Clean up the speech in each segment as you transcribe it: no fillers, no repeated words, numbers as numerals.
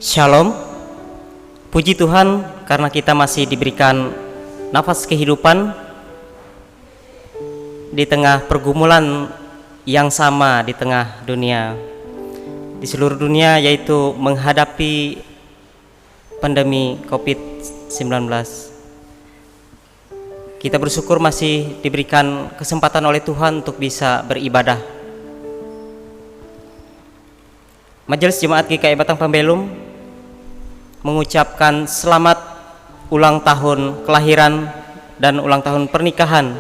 Shalom, puji Tuhan karena kita masih diberikan nafas kehidupan di tengah pergumulan yang sama di tengah dunia, di seluruh dunia, yaitu menghadapi pandemi COVID-19. Kita bersyukur masih diberikan kesempatan oleh Tuhan untuk bisa beribadah. Majelis Jemaat GKI Batang Pembelum mengucapkan selamat ulang tahun kelahiran dan ulang tahun pernikahan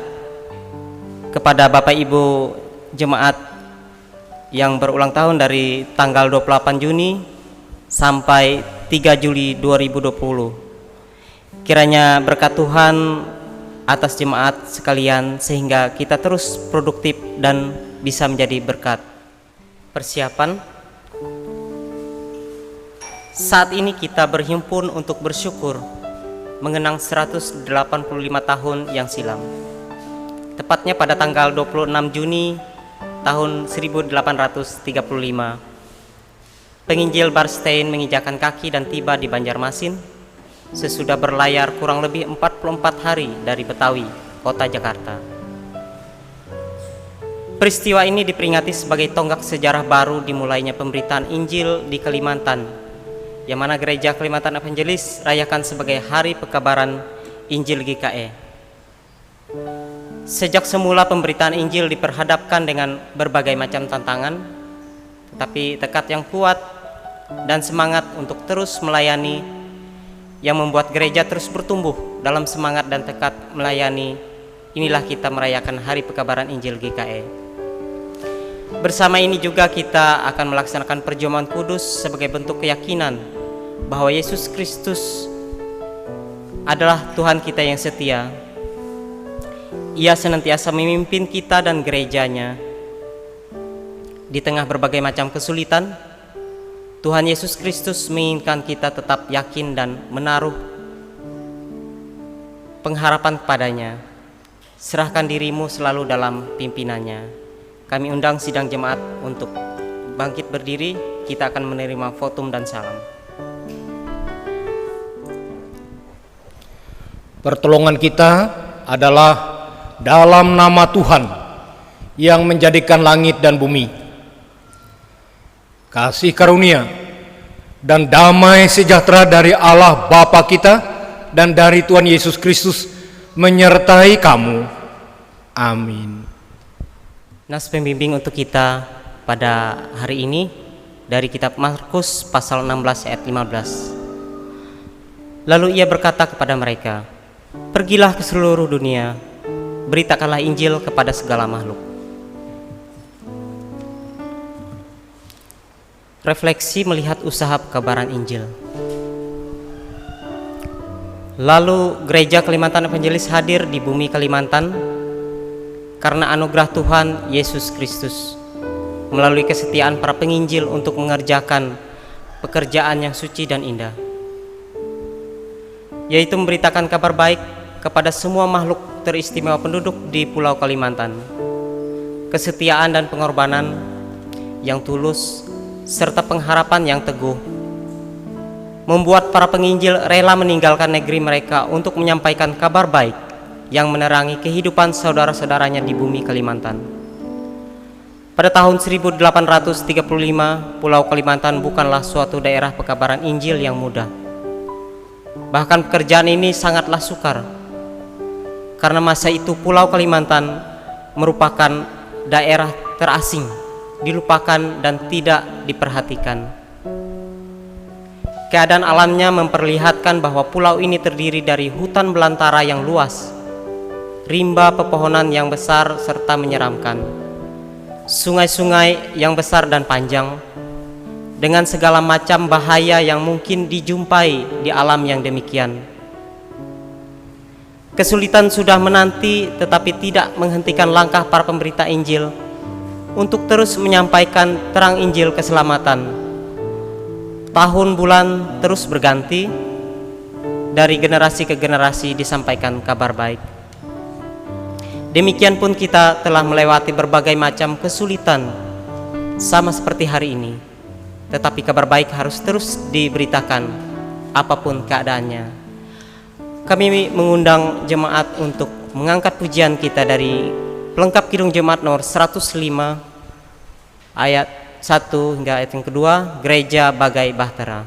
kepada Bapak Ibu Jemaat yang berulang tahun dari tanggal 28 Juni sampai 3 Juli 2020. Kiranya berkat Tuhan atas jemaat sekalian sehingga kita terus produktif dan bisa menjadi berkat. Persiapan. Saat ini kita berhimpun untuk bersyukur mengenang 185 tahun yang silam. Tepatnya pada tanggal 26 Juni tahun 1835, penginjil Barstein menginjakan kaki dan tiba di Banjarmasin sesudah berlayar kurang lebih 44 hari dari Betawi, kota Jakarta. Peristiwa ini diperingati sebagai tonggak sejarah baru dimulainya pemberitaan Injil di Kalimantan, yang mana Gereja Kalimantan Evangelis rayakan sebagai Hari Pekabaran Injil GKE. Sejak semula pemberitaan Injil diperhadapkan dengan berbagai macam tantangan, tetapi tekad yang kuat dan semangat untuk terus melayani yang membuat gereja terus bertumbuh dalam semangat dan tekad melayani. Inilah kita merayakan Hari Pekabaran Injil GKE. Bersama ini juga kita akan melaksanakan perjamuan kudus sebagai bentuk keyakinan bahwa Yesus Kristus adalah Tuhan kita yang setia. Ia senantiasa memimpin kita dan gerejanya di tengah berbagai macam kesulitan. Tuhan Yesus Kristus menginginkan kita tetap yakin dan menaruh pengharapan kepadanya. Serahkan dirimu selalu dalam pimpinannya. Kami undang sidang jemaat untuk bangkit berdiri. Kita akan menerima votum dan salam. Pertolongan kita adalah dalam nama Tuhan yang menjadikan langit dan bumi. Kasih karunia dan damai sejahtera dari Allah Bapa kita dan dari Tuhan Yesus Kristus menyertai kamu. Amin. Nas pembimbing untuk kita pada hari ini dari kitab Markus pasal 16 ayat 15. Lalu ia berkata kepada mereka, "Pergilah ke seluruh dunia, beritakanlah Injil kepada segala makhluk." Refleksi melihat usaha pekabaran Injil. Lalu Gereja Kalimantan Evangelis hadir di bumi Kalimantan karena anugerah Tuhan Yesus Kristus melalui kesetiaan para penginjil untuk mengerjakan pekerjaan yang suci dan indah, yaitu memberitakan kabar baik kepada semua makhluk teristimewa penduduk di Pulau Kalimantan. Kesetiaan dan pengorbanan yang tulus serta pengharapan yang teguh membuat para penginjil rela meninggalkan negeri mereka untuk menyampaikan kabar baik yang menerangi kehidupan saudara-saudaranya di bumi Kalimantan. Pada tahun 1835, Pulau Kalimantan bukanlah suatu daerah pekabaran Injil yang mudah. Bahkan pekerjaan ini sangatlah sukar, karena masa itu Pulau Kalimantan merupakan daerah terasing, dilupakan dan tidak diperhatikan. Keadaan alamnya memperlihatkan bahwa pulau ini terdiri dari hutan belantara yang luas, rimba pepohonan yang besar serta menyeramkan, sungai-sungai yang besar dan panjang, dengan segala macam bahaya yang mungkin dijumpai di alam yang demikian. Kesulitan sudah menanti, tetapi tidak menghentikan langkah para pemberita Injil untuk terus menyampaikan terang Injil keselamatan. Tahun bulan terus berganti, dari generasi ke generasi disampaikan kabar baik. Demikian pun kita telah melewati berbagai macam kesulitan, sama seperti hari ini. tetapi kabar baik harus terus diberitakan apapun keadaannya. Kami mengundang jemaat untuk mengangkat pujian kita dari pelengkap Kidung Jemaat nomor 105 ayat 1 hingga ayat yang kedua, Gereja Bagai Bahtera.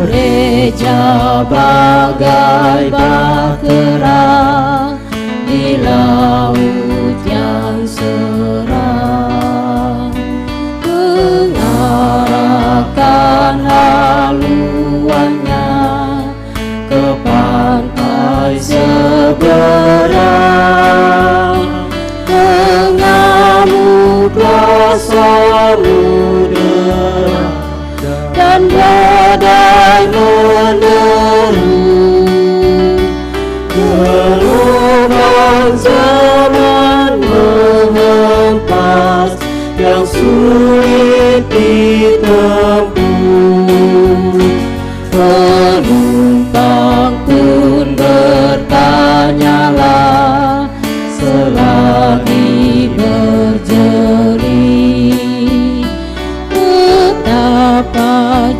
Gereja bagai bahtera di laut yang cerah, mengarahkan haluannya ke pantai seberang. Mengamuklah samudera dan badai meneru, gelombang zaman menghempas yang sulit ditempuh. Penumpang pun bertanyalah selagi berjerit, betapa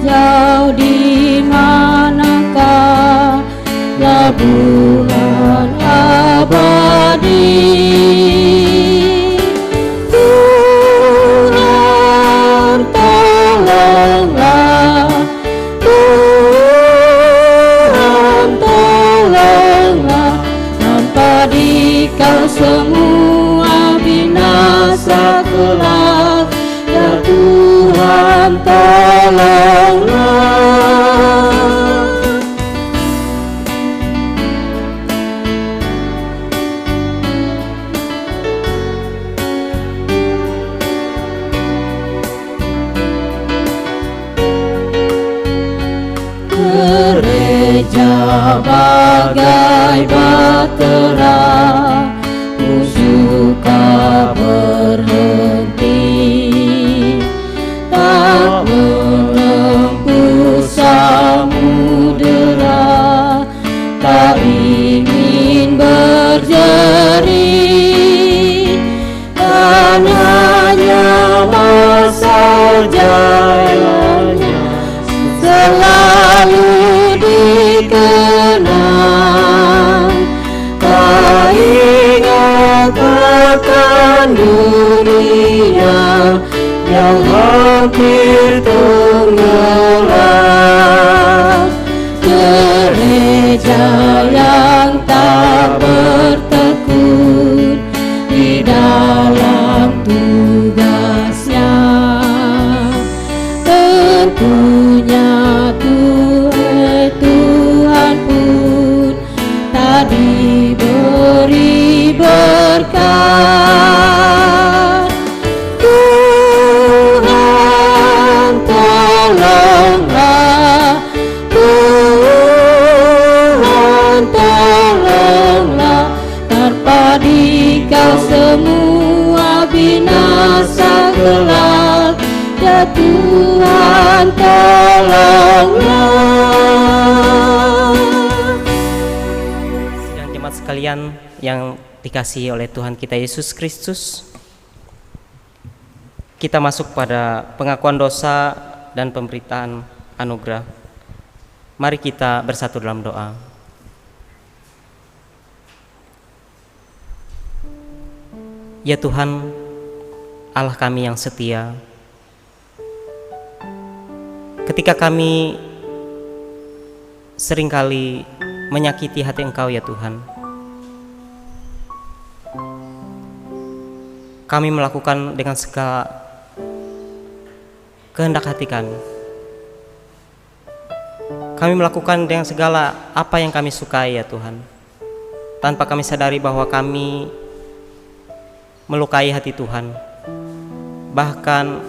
jauh di manakah pelabuhan abadi. Tuhan tolonglah, Tuhan tolonglah, tanpa Dikau semua binasa kelak. Ya Tuhan tolonglah. Gereja bagai bahtera, suka berhenti, tak menempuh samudera, tak ingin berjerit, dan hanya masa jayanya selalu dikenang. Tak ingat akan dunia yang hampir tenggelam. Gereja yang tak bertekun di dalam tugasnya, tentunya Tuhan pun tak diberi berkat. Tuhan tolonglah, Tuhan tolonglah, tanpa Dikau semua binasa kelak. Ya Tuhan tolonglah. Sidang jemaat sekalian yang dikasihi oleh Tuhan kita Yesus Kristus, kita masuk pada pengakuan dosa dan pemberitaan anugerah. Mari kita bersatu dalam doa. Ya Tuhan, Allah kami yang setia, ketika kami seringkali menyakiti hati Engkau ya Tuhan, kami melakukan dengan segala kehendak hati kami. Kami melakukan dengan segala apa yang kami sukai ya Tuhan, tanpa kami sadari bahwa kami melukai hati Tuhan, bahkan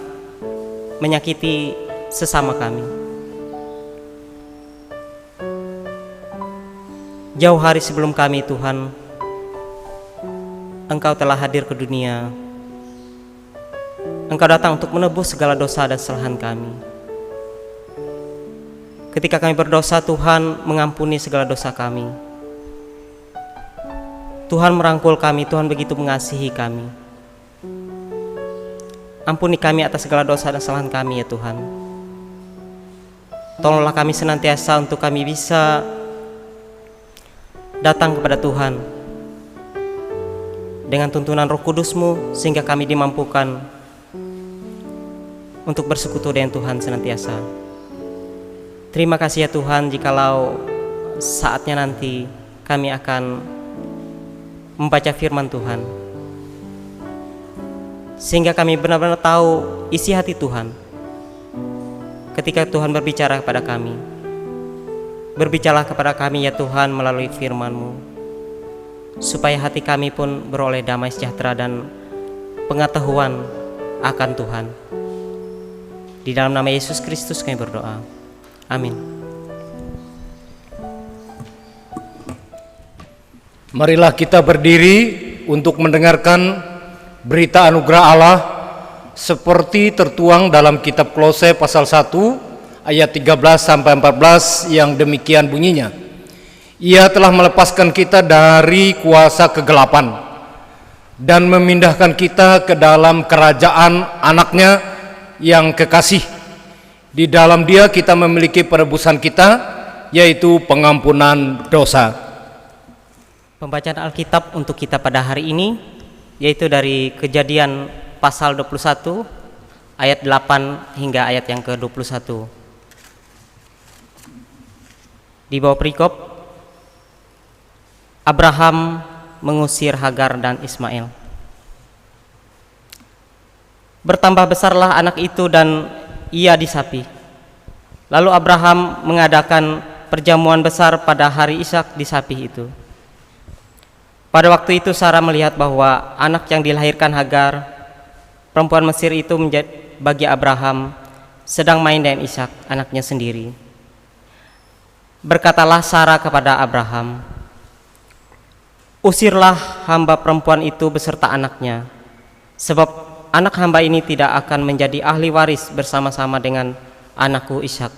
menyakiti sesama kami. Jauh hari sebelum kami Tuhan, Engkau telah hadir ke dunia Engkau datang untuk menebus segala dosa dan kesalahan kami. Ketika kami berdosa, Tuhan mengampuni segala dosa kami. Tuhan merangkul kami, Tuhan begitu mengasihi kami. Ampuni kami atas segala dosa dan kesalahan kami ya Tuhan. Tolonglah kami senantiasa untuk kami bisa datang kepada Tuhan dengan tuntunan Roh Kudus-Mu, sehingga kami dimampukan untuk bersekutu dengan Tuhan senantiasa. Terima kasih ya Tuhan, jikalau saatnya nanti kami akan membaca firman Tuhan, sehingga kami benar-benar tahu isi hati Tuhan. Ketika Tuhan berbicara kepada kami, berbicaralah kepada kami ya Tuhan melalui firman-Mu, supaya hati kami pun beroleh damai sejahtera dan pengetahuan akan Tuhan. Di dalam nama Yesus Kristus kami berdoa. Amin. Marilah kita berdiri untuk mendengarkan berita anugerah Allah seperti tertuang dalam kitab Kolose pasal 1 ayat 13 sampai 14 yang demikian bunyinya. Ia telah melepaskan kita dari kuasa kegelapan dan memindahkan kita ke dalam kerajaan anaknya yang kekasih. Di dalam Dia kita memiliki penebusan kita, yaitu pengampunan dosa. Pembacaan Alkitab untuk kita pada hari ini yaitu dari Kejadian pasal 21 ayat 8 hingga ayat yang ke-21. Di bawah perikop, Abraham mengusir Hagar dan Ismail. Bertambah besarlah anak itu dan ia disapi. Lalu Abraham mengadakan perjamuan besar pada hari Ishak disapi itu. Pada waktu itu Sarah melihat bahwa anak yang dilahirkan Hagar, perempuan Mesir itu menjadi bagi Abraham, sedang main dengan Ishak, anaknya sendiri. Berkatalah Sarah kepada Abraham, "Usirlah hamba perempuan itu beserta anaknya, sebab anak hamba ini tidak akan menjadi ahli waris bersama-sama dengan anakku Ishak."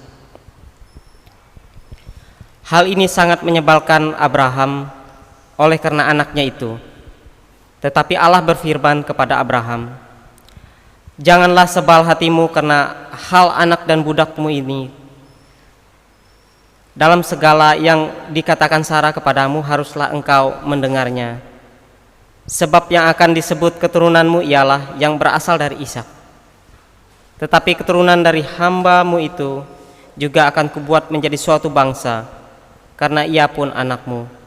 Hal ini sangat menyebalkan Abraham oleh karena anaknya itu. Tetapi Allah berfirman kepada Abraham, "Janganlah sebal hatimu karena hal anak dan budakmu ini. Dalam segala yang dikatakan Sarah kepadamu haruslah engkau mendengarnya. Sebab yang akan disebut keturunanmu ialah yang berasal dari Ishak. Tetapi keturunan dari hambamu itu juga akan kubuat menjadi suatu bangsa, karena ia pun anakmu."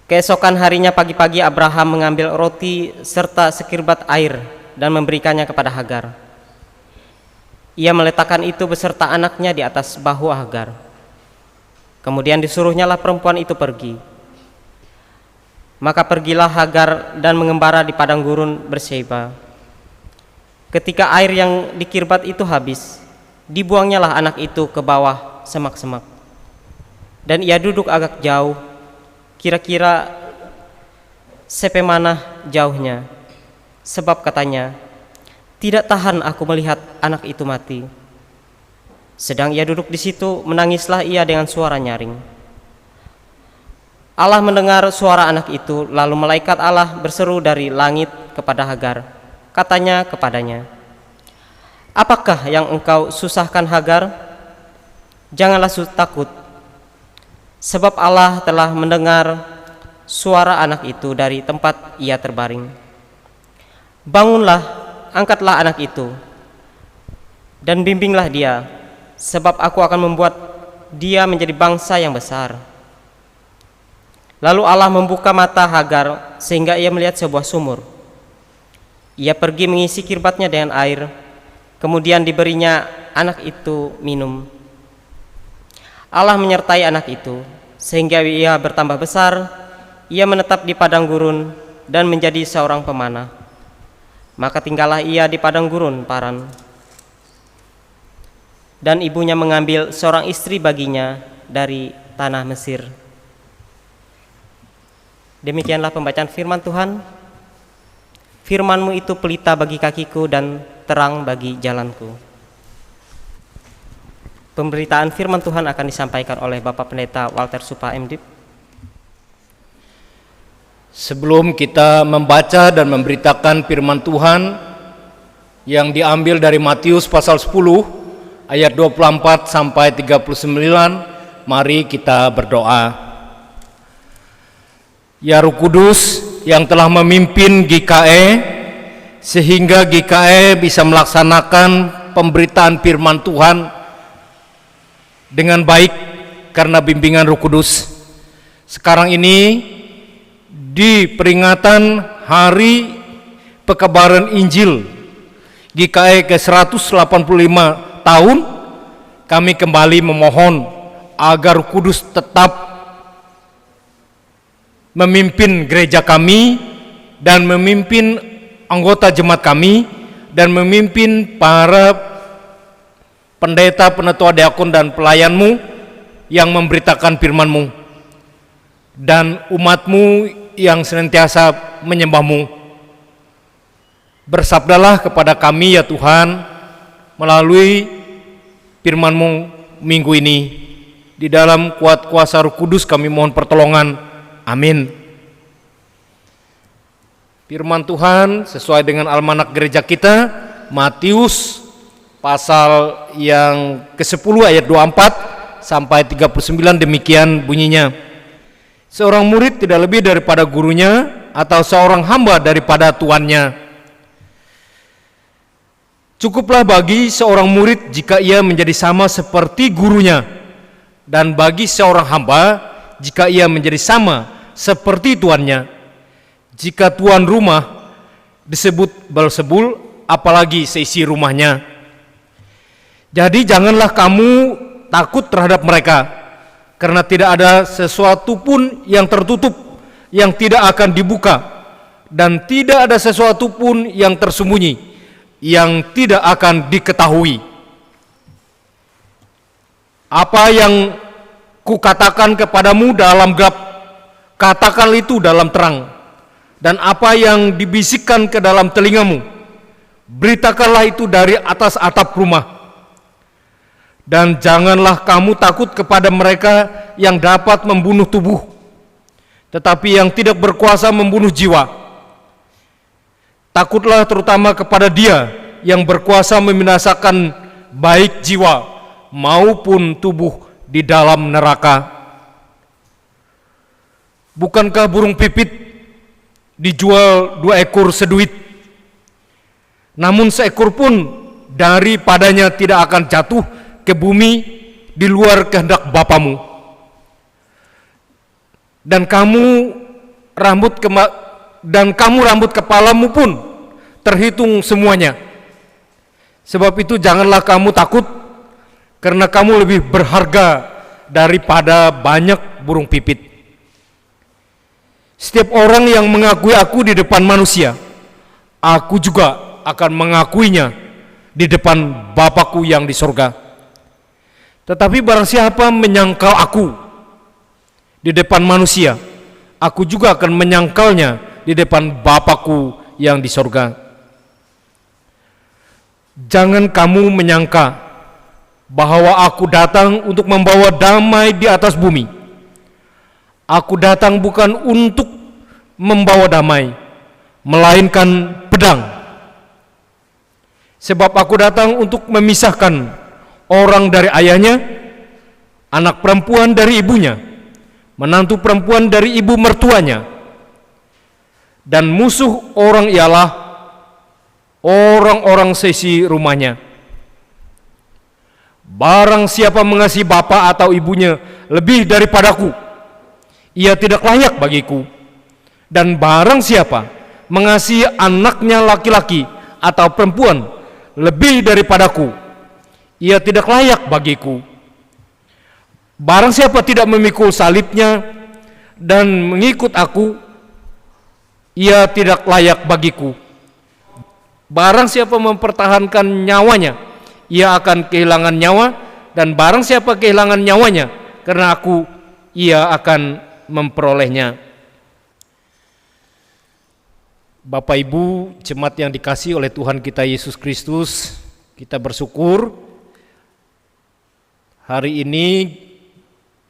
Keesokan harinya pagi-pagi Abraham mengambil roti serta sekirbat air dan memberikannya kepada Hagar. Ia meletakkan itu beserta anaknya di atas bahu Hagar. Kemudian disuruhnyalah perempuan itu pergi. Maka pergilah Hagar dan mengembara di padang gurun Berseba. Ketika air yang dikirbat itu habis, dibuangnyalah anak itu ke bawah semak-semak. Dan ia duduk agak jauh, kira-kira sepemanah jauhnya, sebab katanya, "Tidak tahan aku melihat anak itu mati." Sedang ia duduk di situ, menangislah ia dengan suara nyaring. Allah mendengar suara anak itu, lalu malaikat Allah berseru dari langit kepada Hagar. Katanya kepadanya, "Apakah yang engkau susahkan Hagar? Janganlah takut, sebab Allah telah mendengar suara anak itu dari tempat ia terbaring. Bangunlah, angkatlah anak itu, dan bimbinglah dia, sebab aku akan membuat dia menjadi bangsa yang besar." Lalu Allah membuka mata Hagar sehingga ia melihat sebuah sumur. Ia pergi mengisi kirbatnya dengan air, kemudian diberinya anak itu minum. Allah menyertai anak itu sehingga ia bertambah besar. Ia menetap di padang gurun dan menjadi seorang pemanah. Maka tinggallah ia di padang gurun Paran. Dan ibunya mengambil seorang istri baginya dari tanah Mesir. Demikianlah pembacaan firman Tuhan. Firman-Mu itu pelita bagi kakiku dan terang bagi jalanku. Pemberitaan firman Tuhan akan disampaikan oleh Bapak Pendeta Walter Supa MDiv. Sebelum kita membaca dan memberitakan firman Tuhan yang diambil dari Matius pasal 10 ayat 24 sampai 39, mari kita berdoa. Ya Roh Kudus yang telah memimpin GKE sehingga GKE bisa melaksanakan pemberitaan firman Tuhan dengan baik karena bimbingan Roh Kudus. Sekarang ini di peringatan Hari Pekabaran Injil GKE ke-185 tahun, kami kembali memohon agar Roh Kudus tetap memimpin gereja kami dan memimpin anggota jemaat kami dan memimpin para pendeta, penatua, diakon dan pelayan-Mu yang memberitakan firman-Mu dan umat-Mu yang senantiasa menyembah-Mu. Bersabdalah kepada kami ya Tuhan melalui firman-Mu minggu ini. Di dalam kuat kuasa Roh Kudus kami mohon pertolongan. Amin. Firman Tuhan sesuai dengan almanak gereja kita, Matius pasal yang ke-10 ayat 24 sampai 39, demikian bunyinya. Seorang murid tidak lebih daripada gurunya, atau seorang hamba daripada tuannya. Cukuplah bagi seorang murid jika ia menjadi sama seperti gurunya, dan bagi seorang hamba jika ia menjadi sama seperti tuannya. Jika tuan rumah disebut Belzebul, apalagi seisi rumahnya. Jadi janganlah kamu takut terhadap mereka, karena tidak ada sesuatu pun yang tertutup yang tidak akan dibuka, dan tidak ada sesuatu pun yang tersembunyi yang tidak akan diketahui. Apa yang kukatakan kepadamu dalam gelap, katakanlah itu dalam terang, dan apa yang dibisikkan ke dalam telingamu, beritakanlah itu dari atas atap rumah. Dan janganlah kamu takut kepada mereka yang dapat membunuh tubuh, tetapi yang tidak berkuasa membunuh jiwa. Takutlah terutama kepada Dia yang berkuasa membinasakan baik jiwa maupun tubuh di dalam neraka. Bukankah burung pipit dijual 2 ekor seduit? Namun seekor pun daripadanya tidak akan jatuh ke bumi di luar kehendak Bapamu. Dan kamu rambut kepalamu pun terhitung semuanya. Sebab itu janganlah kamu takut, karena kamu lebih berharga daripada banyak burung pipit. Setiap orang yang mengakui aku di depan manusia, aku juga akan mengakuinya di depan Bapa-Ku yang di sorga. Tetapi barang siapa menyangkal aku di depan manusia, aku juga akan menyangkalnya di depan Bapa-Ku yang di sorga. Jangan kamu menyangka bahwa aku datang untuk membawa damai di atas bumi. Aku datang bukan untuk membawa damai, melainkan pedang. Sebab aku datang untuk memisahkan orang dari ayahnya, anak perempuan dari ibunya, menantu perempuan dari ibu mertuanya, dan musuh orang ialah orang-orang seisi rumahnya. Barang siapa mengasihi bapa atau ibunya lebih daripadaku, ia tidak layak bagiku. Dan barang siapa mengasihi anaknya laki-laki atau perempuan lebih daripadaku, ia tidak layak bagiku. Barang siapa tidak memikul salibnya dan mengikut aku, ia tidak layak bagiku. Barang siapa mempertahankan nyawanya, ia akan kehilangan nyawa, dan barang siapa kehilangan nyawanya karena aku, ia akan memperolehnya. Bapak Ibu, jemaat yang dikasihi oleh Tuhan kita Yesus Kristus, kita bersyukur hari ini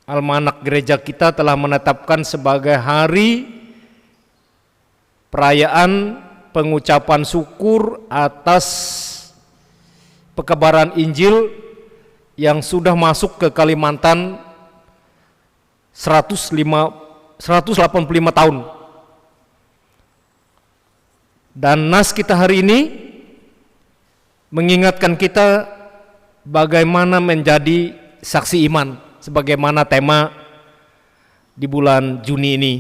almanak gereja kita telah menetapkan sebagai hari perayaan pengucapan syukur atas pekabaran Injil yang sudah masuk ke Kalimantan 185 tahun. Dan nas kita hari ini mengingatkan kita bagaimana menjadi saksi iman, sebagaimana tema di bulan Juni ini.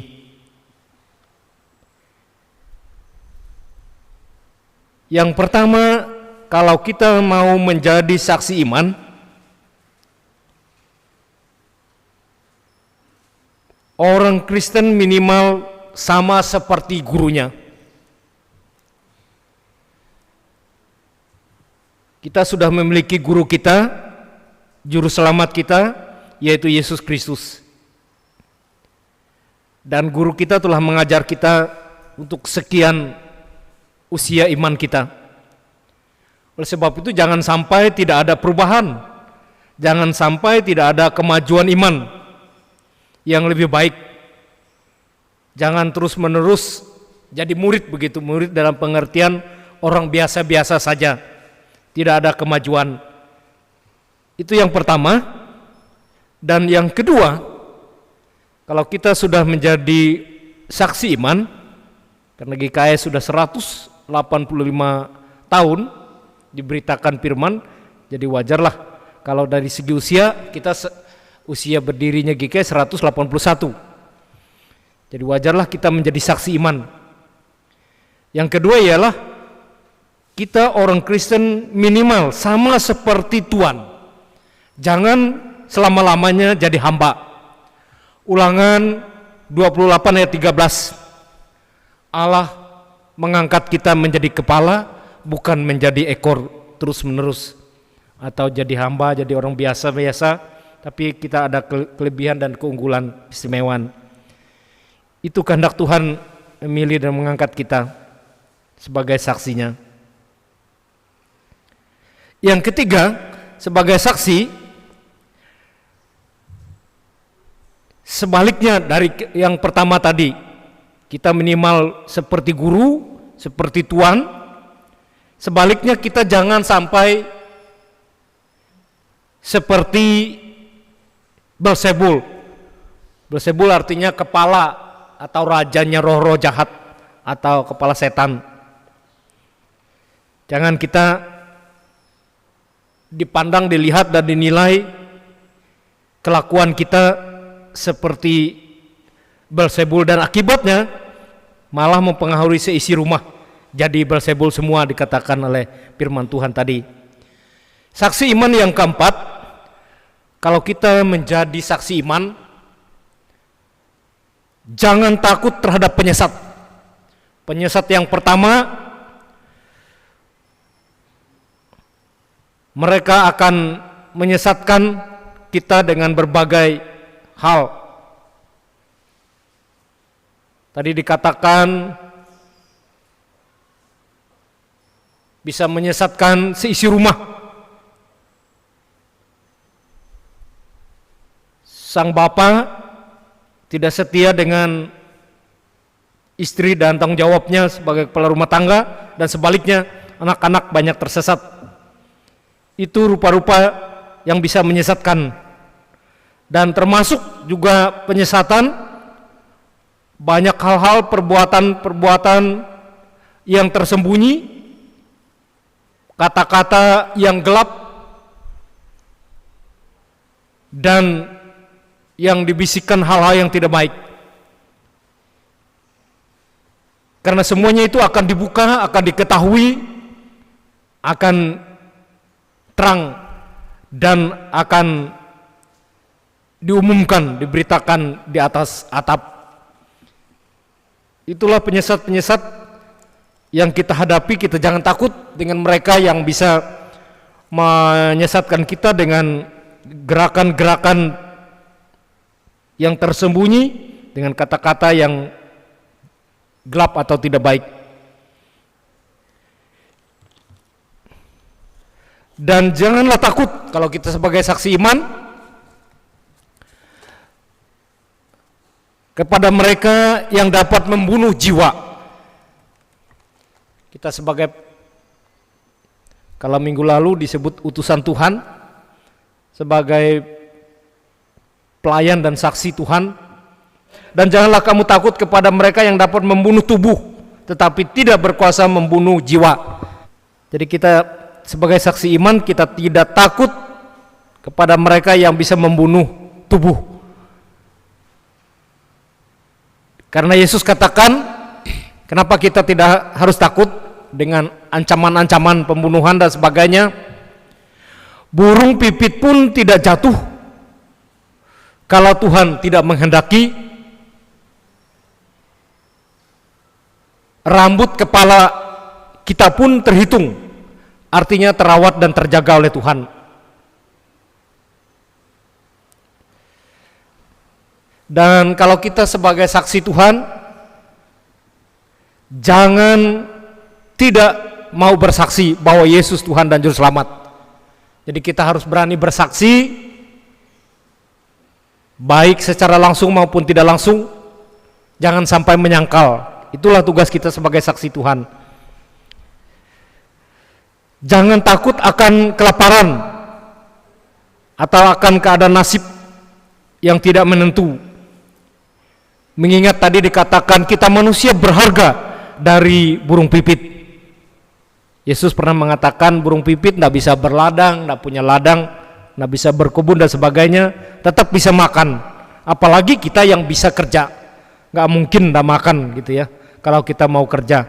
Yang pertama, kalau kita mau menjadi saksi iman, orang Kristen minimal sama seperti gurunya. Kita sudah memiliki guru kita, juru selamat kita, yaitu Yesus Kristus. Dan guru kita telah mengajar kita untuk sekian usia iman kita. Oleh sebab itu jangan sampai tidak ada perubahan, jangan sampai tidak ada kemajuan iman yang lebih baik. Jangan terus menerus jadi murid begitu, murid dalam pengertian orang biasa-biasa saja, tidak ada kemajuan. Itu yang pertama. Dan yang kedua, kalau kita sudah menjadi saksi iman, karena GKS sudah 185 tahun diberitakan firman, jadi wajarlah kalau dari segi usia kita usia berdirinya GKS 181. Jadi wajarlah kita menjadi saksi iman. Yang kedua ialah kita orang Kristen minimal sama seperti Tuhan. Jangan selama-lamanya jadi hamba. Ulangan 28 ayat 13. Allah mengangkat kita menjadi kepala, bukan menjadi ekor terus-menerus. Atau jadi hamba, jadi orang biasa-biasa, tapi kita ada kelebihan dan keunggulan istimewaan. Itu kehendak Tuhan memilih dan mengangkat kita sebagai saksinya. Yang ketiga, sebagai saksi, sebaliknya dari yang pertama tadi, kita minimal seperti guru, seperti Tuhan. Sebaliknya kita jangan sampai seperti Beelzebul. Beelzebul artinya kepala atau rajanya roh-roh jahat atau kepala setan. Jangan kita dipandang, dilihat dan dinilai kelakuan kita seperti Beelzebul, dan akibatnya malah mempengaruhi seisi rumah. Jadi Beelzebul semua dikatakan oleh firman Tuhan tadi. Saksi iman yang keempat, kalau kita menjadi saksi iman, jangan takut terhadap penyesat. Penyesat yang pertama, mereka akan menyesatkan kita dengan berbagai hal. Tadi dikatakan bisa menyesatkan seisi rumah. Sang bapa tidak setia dengan istri dan tanggung jawabnya sebagai kepala rumah tangga, dan sebaliknya anak-anak banyak tersesat. Itu rupa-rupa yang bisa menyesatkan. Dan termasuk juga penyesatan, banyak hal-hal, perbuatan-perbuatan yang tersembunyi, kata-kata yang gelap, dan yang dibisikkan hal-hal yang tidak baik. Karena semuanya itu akan dibuka, akan diketahui, akan terang, dan akan diumumkan, diberitakan di atas atap. Itulah penyesat-penyesat yang kita hadapi. Kita jangan takut dengan mereka yang bisa menyesatkan kita dengan gerakan-gerakan yang tersembunyi, dengan kata-kata yang gelap atau tidak baik. Dan janganlah takut kalau kita sebagai saksi iman kepada mereka yang dapat membunuh jiwa. Kita sebagai, kalau minggu lalu disebut utusan Tuhan, sebagai pelayan dan saksi Tuhan. Dan janganlah kamu takut kepada mereka yang dapat membunuh tubuh, tetapi tidak berkuasa membunuh jiwa. Jadi kita sebagai saksi iman, kita tidak takut kepada mereka yang bisa membunuh tubuh. Karena Yesus katakan, kenapa kita tidak harus takut dengan ancaman-ancaman pembunuhan dan sebagainya. Burung pipit pun tidak jatuh kalau Tuhan tidak menghendaki. Rambut kepala kita pun terhitung, artinya terawat dan terjaga oleh Tuhan. Dan kalau kita sebagai saksi Tuhan, jangan tidak mau bersaksi bahwa Yesus Tuhan dan Juru Selamat. Jadi kita harus berani bersaksi, baik secara langsung maupun tidak langsung. Jangan sampai menyangkal. Itulah tugas kita sebagai saksi Tuhan. Jangan takut akan kelaparan atau akan keadaan nasib yang tidak menentu. Mengingat tadi dikatakan kita manusia berharga dari burung pipit. Yesus pernah mengatakan burung pipit tidak bisa berladang, tidak punya ladang, tidak bisa berkebun dan sebagainya, tetap bisa makan. Apalagi kita yang bisa kerja, nggak mungkin tidak makan gitu ya. Kalau kita mau kerja,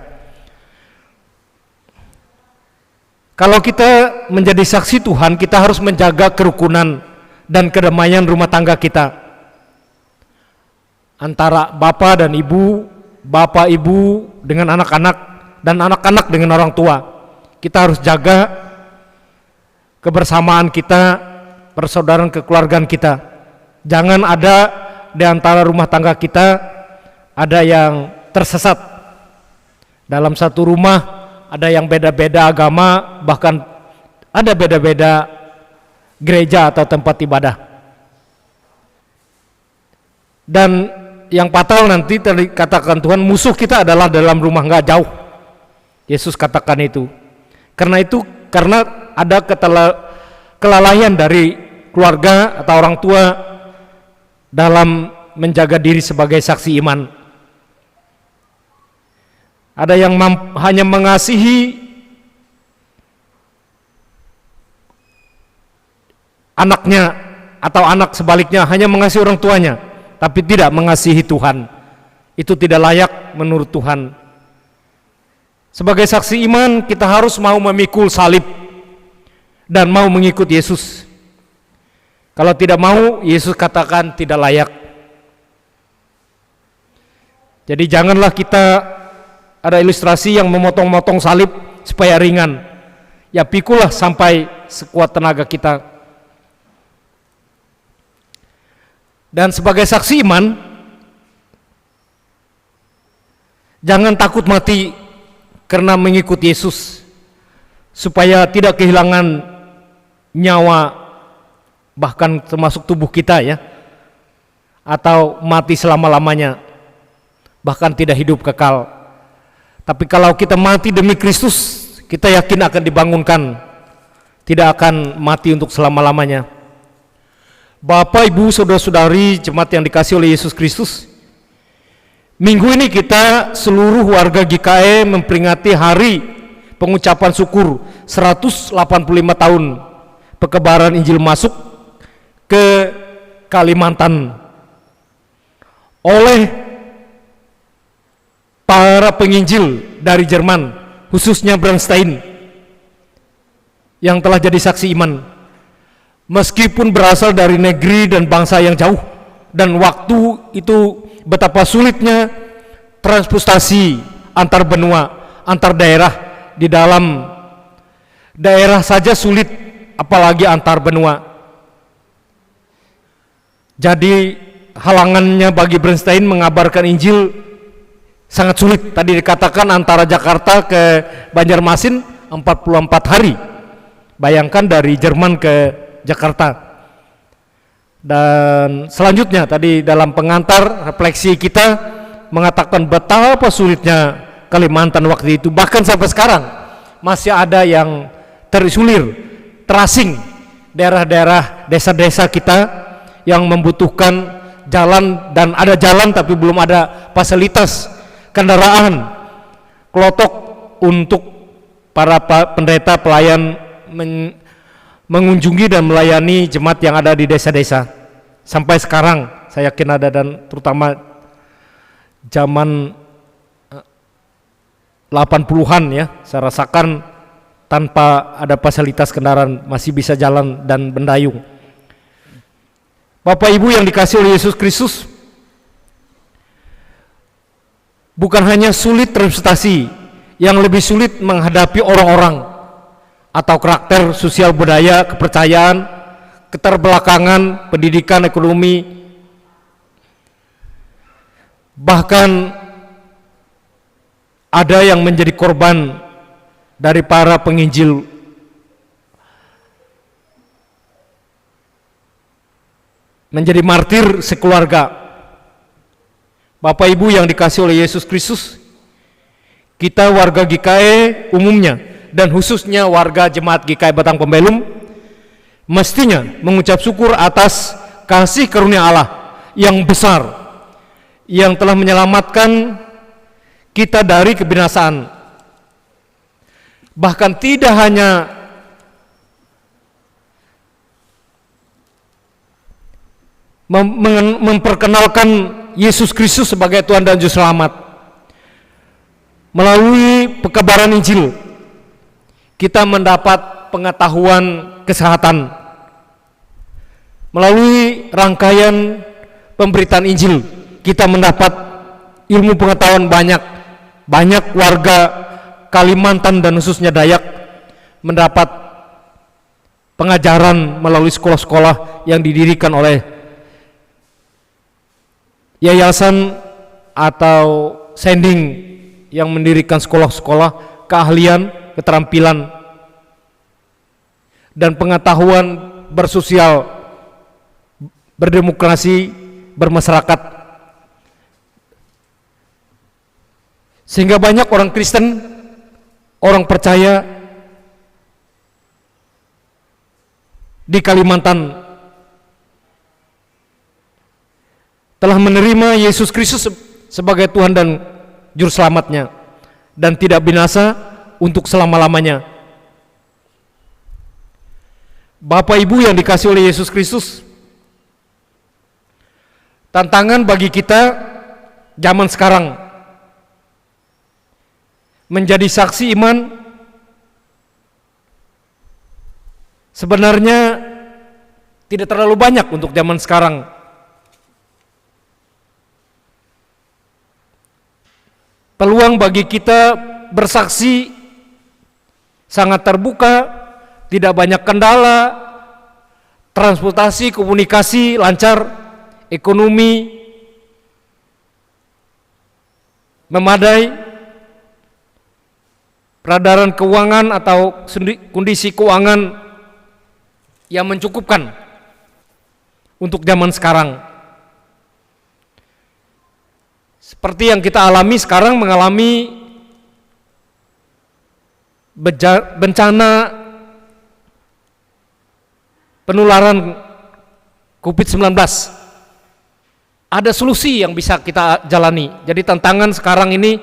kalau kita menjadi saksi Tuhan, kita harus menjaga kerukunan dan kedamaian rumah tangga kita antara bapak dan ibu, bapak ibu dengan anak-anak, dan anak-anak dengan orang tua. Kita harus jaga kebersamaan kita, persaudaraan kekeluargaan kita. Jangan ada di antara rumah tangga kita ada yang tersesat. Dalam satu rumah ada yang beda-beda agama, bahkan ada beda-beda gereja atau tempat ibadah. Dan yang fatal nanti katakan Tuhan, musuh kita adalah dalam rumah, nggak jauh. Yesus katakan itu. Karena ada kelalaian dari keluarga atau orang tua dalam menjaga diri sebagai saksi iman. Ada yang hanya mengasihi anaknya, atau anak sebaliknya hanya mengasihi orang tuanya, tapi tidak mengasihi Tuhan. Itu tidak layak menurut Tuhan. Sebagai saksi iman, kita harus mau memikul salib dan mau mengikut Yesus. Kalau tidak mau, Yesus katakan tidak layak. Jadi janganlah kita, ada ilustrasi yang memotong-motong salib supaya ringan. Ya pikulah sampai sekuat tenaga kita. Dan sebagai saksi iman, jangan takut mati karena mengikut Yesus, supaya tidak kehilangan nyawa, bahkan termasuk tubuh kita ya, atau mati selama-lamanya, bahkan tidak hidup kekal. Tapi kalau kita mati demi Kristus, kita yakin akan dibangunkan, tidak akan mati untuk selama-lamanya. Bapak, Ibu, saudara-saudari, jemaat yang dikasihi oleh Yesus Kristus, minggu ini kita seluruh warga GKE memperingati hari pengucapan syukur 185 tahun perkebaran Injil masuk ke Kalimantan oleh para penginjil dari Jerman, khususnya Bernstein, yang telah jadi saksi iman. Meskipun berasal dari negeri dan bangsa yang jauh, dan waktu itu betapa sulitnya transportasi antar benua, antar daerah. Di dalam daerah saja sulit, apalagi antar benua. Jadi halangannya bagi Bernstein mengabarkan Injil sangat sulit. Tadi dikatakan antara Jakarta ke Banjarmasin 44 hari Bayangkan dari Jerman ke Jakarta. Dan selanjutnya tadi dalam pengantar refleksi kita mengatakan betapa sulitnya Kalimantan waktu itu, bahkan sampai sekarang masih ada yang terisolir, terasing daerah-daerah desa-desa kita yang membutuhkan jalan, dan ada jalan tapi belum ada fasilitas kendaraan klotok untuk para pendeta pelayan mengunjungi dan melayani jemaat yang ada di desa-desa. Sampai sekarang saya yakin ada, dan terutama zaman 80-an ya, saya rasakan tanpa ada fasilitas kendaraan masih bisa jalan dan mendayung. Bapak Ibu yang dikasihi oleh Yesus Kristus, bukan hanya sulit transportasi, yang lebih sulit menghadapi orang-orang atau karakter sosial budaya, kepercayaan, keterbelakangan, pendidikan, ekonomi, bahkan ada yang menjadi korban dari para penginjil. Menjadi martir sekeluarga. Bapak Ibu yang dikasihi oleh Yesus Kristus, kita warga GKI umumnya dan khususnya warga jemaat GKI Batang Pembelum mestinya mengucap syukur atas kasih karunia Allah yang besar yang telah menyelamatkan kita dari kebinasaan. Bahkan tidak hanya memperkenalkan Yesus Kristus sebagai Tuhan dan Juru Selamat, melalui pekabaran Injil kita mendapat pengetahuan kesehatan. Melalui rangkaian pemberitaan Injil kita mendapat ilmu pengetahuan banyak. Banyak warga Kalimantan dan khususnya Dayak mendapat pengajaran melalui sekolah-sekolah yang didirikan oleh yayasan atau sending yang mendirikan sekolah-sekolah keahlian, keterampilan, dan pengetahuan bersosial, berdemokrasi, bermasyarakat. Sehingga banyak orang Kristen, orang percaya di Kalimantan telah menerima Yesus Kristus sebagai Tuhan dan Juru Selamatnya, dan tidak binasa untuk selama-lamanya. Bapak Ibu yang dikasihi oleh Yesus Kristus, tantangan bagi kita zaman sekarang menjadi saksi iman sebenarnya tidak terlalu banyak untuk zaman sekarang. Peluang bagi kita bersaksi sangat terbuka, tidak banyak kendala, transportasi, komunikasi lancar, ekonomi memadai, peredaran keuangan atau kondisi keuangan yang mencukupkan untuk zaman sekarang. Seperti yang kita alami sekarang, mengalami bencana penularan COVID-19. Ada solusi yang bisa kita jalani. Jadi tantangan sekarang ini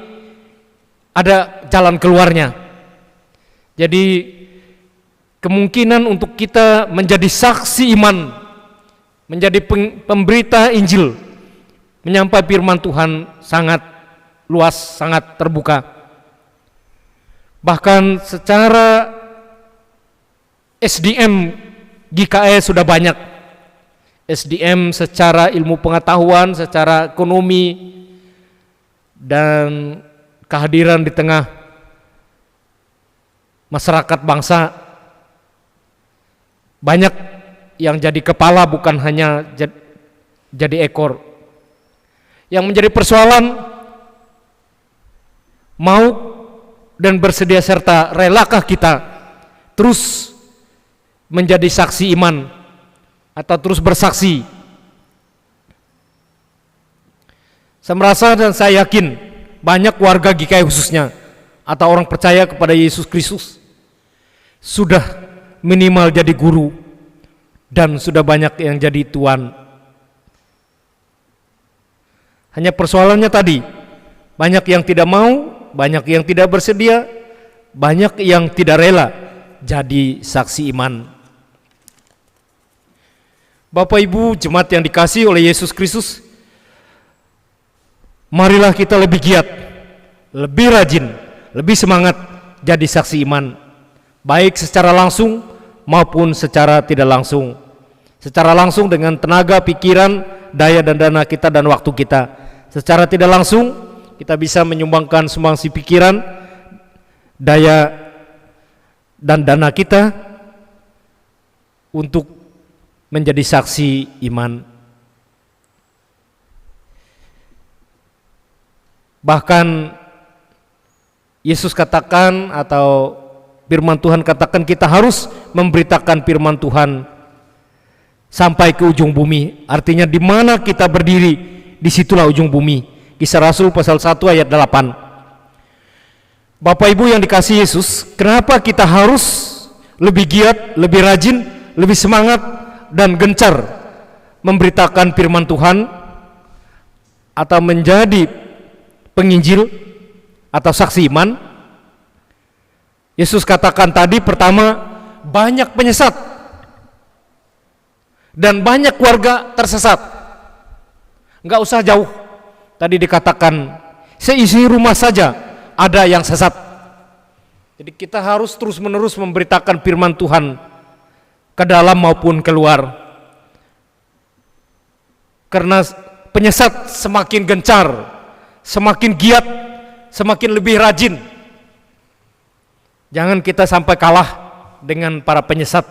ada jalan keluarnya. Jadi kemungkinan untuk kita menjadi saksi iman, menjadi pemberita Injil, menyampaikan firman Tuhan sangat luas, sangat terbuka. Bahkan secara SDM GKI sudah banyak. SDM secara ilmu pengetahuan, secara ekonomi, dan kehadiran di tengah masyarakat bangsa. Banyak yang jadi kepala, bukan hanya jadi ekor. Yang menjadi persoalan, mau dan bersedia serta relakah kita terus menjadi saksi iman atau terus bersaksi. Saya merasa dan saya yakin banyak warga GKI khususnya atau orang percaya kepada Yesus Kristus sudah minimal jadi guru dan sudah banyak yang jadi tuan. Hanya persoalannya tadi, banyak yang tidak mau, banyak yang tidak bersedia, banyak yang tidak rela jadi saksi iman. Bapak Ibu jemaat yang dikasihi oleh Yesus Kristus, marilah kita lebih giat, lebih rajin, lebih semangat jadi saksi iman, baik secara langsung maupun secara tidak langsung. Secara langsung dengan tenaga, pikiran, daya dan dana kita dan waktu kita. Secara tidak langsung kita bisa menyumbangkan sumbangsi pikiran, daya dan dana kita untuk menjadi saksi iman. Bahkan Yesus katakan atau firman Tuhan katakan kita harus memberitakan firman Tuhan sampai ke ujung bumi. Artinya di mana kita berdiri, disitulah ujung bumi. Kisah Rasul pasal 1 ayat 8. Bapak Ibu yang dikasihi Yesus, kenapa kita harus lebih giat, lebih rajin, lebih semangat dan gencar memberitakan firman Tuhan atau menjadi penginjil atau saksi iman? Yesus katakan tadi, pertama, banyak penyesat dan banyak warga tersesat. Enggak usah jauh, tadi dikatakan seisi rumah saja ada yang sesat. Jadi kita harus terus menerus memberitakan firman Tuhan ke dalam maupun keluar, karena penyesat semakin gencar, semakin giat, semakin lebih rajin. Jangan kita sampai kalah dengan para penyesat.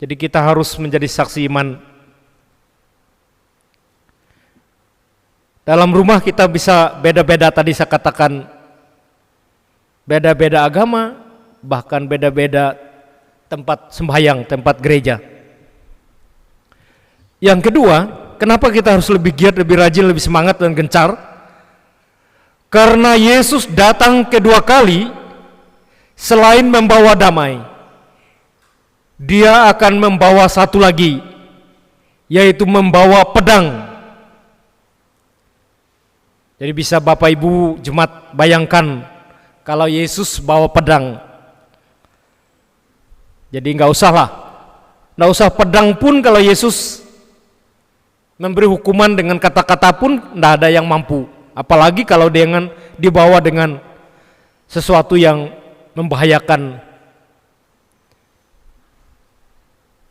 Jadi kita harus menjadi saksi iman. Dalam rumah kita bisa beda-beda, tadi saya katakan beda-beda agama, bahkan beda-beda tempat sembahyang, tempat gereja. Yang kedua, kenapa kita harus lebih giat, lebih rajin, lebih semangat dan gencar? Karena Yesus datang kedua kali, selain membawa damai, Dia akan membawa satu lagi, yaitu membawa pedang. Jadi bisa Bapak Ibu jemaat bayangkan kalau Yesus bawa pedang. Jadi nggak usah pedang pun, kalau Yesus memberi hukuman dengan kata-kata pun nggak ada yang mampu. Apalagi kalau dibawa dengan sesuatu yang membahayakan.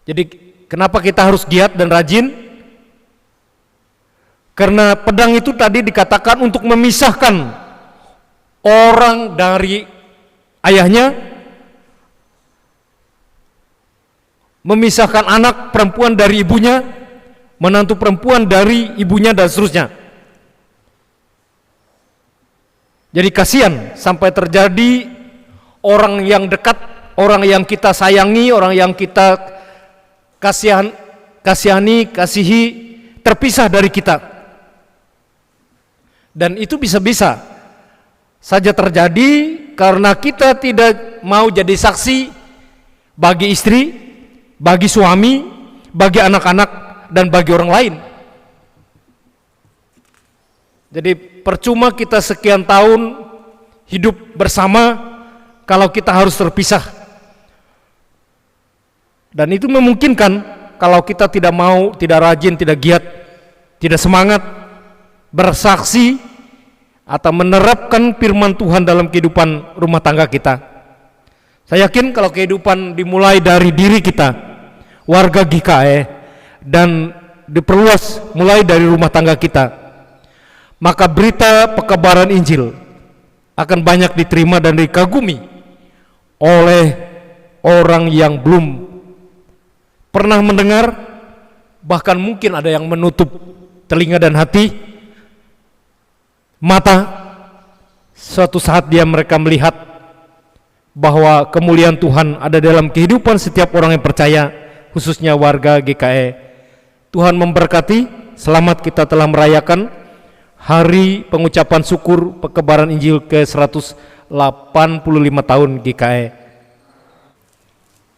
Jadi kenapa kita harus giat dan rajin? Karena pedang itu tadi dikatakan untuk memisahkan orang dari ayahnya, memisahkan anak perempuan dari ibunya, menantu perempuan dari ibunya, dan seterusnya. Jadi kasihan sampai terjadi orang yang dekat, orang yang kita sayangi, orang yang kita kasihi, terpisah dari kita. Dan itu bisa-bisa saja terjadi karena kita tidak mau jadi saksi bagi istri, bagi suami, bagi anak-anak, dan bagi orang lain. Jadi percuma kita sekian tahun hidup bersama kalau kita harus terpisah. Dan itu memungkinkan kalau kita tidak mau, tidak rajin, tidak giat, tidak semangat bersaksi atau menerapkan firman Tuhan dalam kehidupan rumah tangga kita. Saya yakin kalau kehidupan dimulai dari diri kita, warga GKI, dan diperluas mulai dari rumah tangga kita, maka berita pekabaran Injil akan banyak diterima dan dikagumi oleh orang yang belum pernah mendengar, bahkan mungkin ada yang menutup telinga dan hati, mata. Suatu saat mereka melihat bahwa kemuliaan Tuhan ada dalam kehidupan setiap orang yang percaya, khususnya warga GKE. Tuhan memberkati. Selamat kita telah merayakan Hari Pengucapan Syukur Pekebaran Injil ke-185 tahun GKE.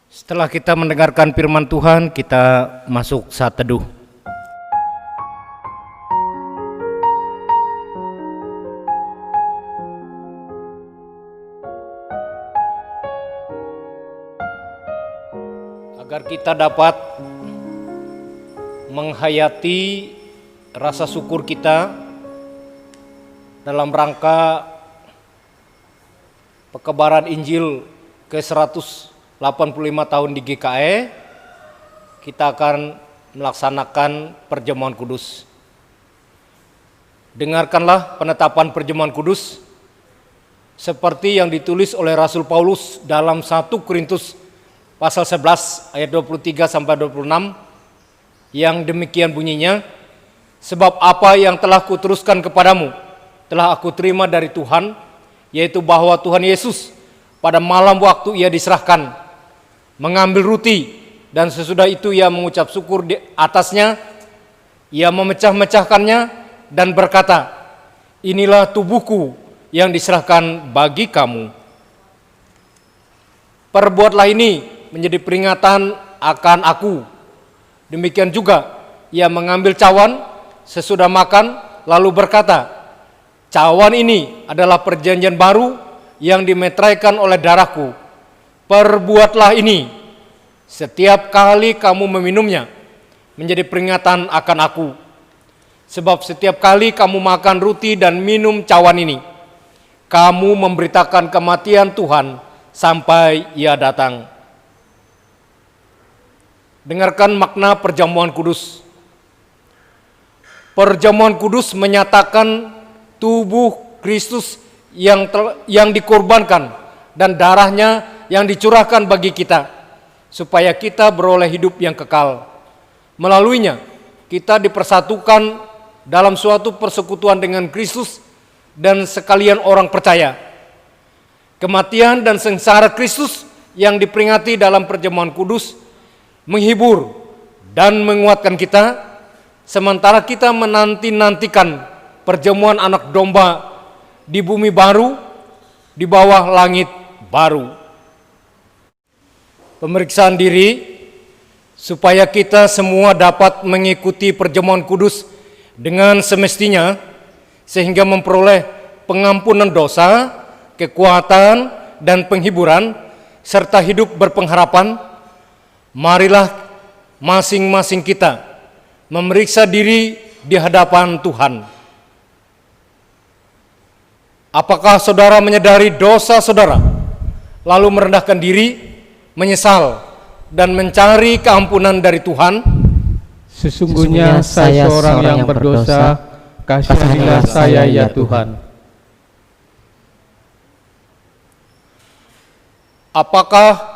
Setelah kita mendengarkan firman Tuhan, kita masuk saat teduh. Agar kita dapat menghayati rasa syukur kita dalam rangka Pekebaran Injil ke-185 tahun di GKE, kita akan melaksanakan perjamuan kudus. Dengarkanlah penetapan perjamuan kudus seperti yang ditulis oleh Rasul Paulus dalam 1 Korintus pasal 11 ayat 23 sampai 26, yang demikian bunyinya, sebab apa yang telah kuteruskan kepadamu telah aku terima dari Tuhan, yaitu bahwa Tuhan Yesus pada malam waktu ia diserahkan mengambil roti, dan sesudah itu ia mengucap syukur di atasnya, ia memecah-mecahkannya dan berkata, inilah tubuhku yang diserahkan bagi kamu. Perbuatlah ini menjadi peringatan akan aku. Demikian juga ia mengambil cawan sesudah makan, lalu berkata, cawan ini adalah perjanjian baru yang dimeteraikan oleh darahku. Perbuatlah ini setiap kali kamu meminumnya menjadi peringatan akan aku. Sebab setiap kali kamu makan roti dan minum cawan ini, kamu memberitakan kematian Tuhan sampai ia datang. Dengarkan makna perjamuan kudus. Perjamuan kudus menyatakan tubuh Kristus yang dikorbankan dan darahnya yang dicurahkan bagi kita, supaya kita beroleh hidup yang kekal. Melaluinya, kita dipersatukan dalam suatu persekutuan dengan Kristus dan sekalian orang percaya. Kematian dan sengsara Kristus yang diperingati dalam perjamuan kudus menghibur dan menguatkan kita, sementara kita menanti-nantikan perjamuan anak domba di bumi baru, di bawah langit baru. Pemeriksaan diri supaya kita semua dapat mengikuti perjamuan kudus dengan semestinya, sehingga memperoleh pengampunan dosa, kekuatan, dan penghiburan, serta hidup berpengharapan. Marilah masing-masing kita memeriksa diri di hadapan Tuhan. Apakah saudara menyadari dosa saudara, lalu merendahkan diri, menyesal, dan mencari keampunan dari Tuhan? Sesungguhnya saya seorang yang berdosa, kasihanilah saya ya Tuhan. Apakah